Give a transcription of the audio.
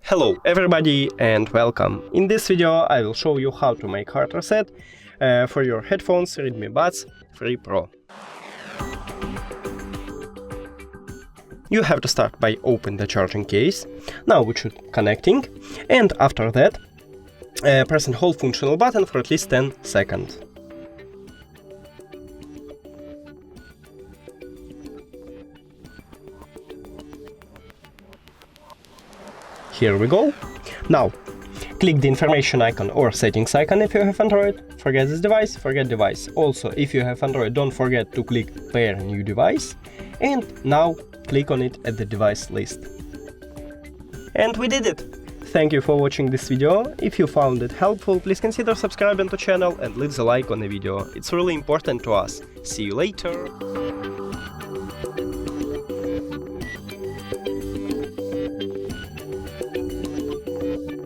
Hello everybody and welcome. In this video I will show you how to make hard reset for your headphones Redmi Buds 3 Pro. You have to start by open the charging case. Now we should connecting, and after that press and hold functional button for at least 10 seconds. Here we go. Now, click the information icon or settings icon if you have Android. Forget this device, forget device. Also, if you have Android, don't forget to click pair new device. And now, click on it at the device list. And we did it! Thank you for watching this video. If you found it helpful, please consider subscribing to the channel and leave the like on the video. It's really important to us. See you later!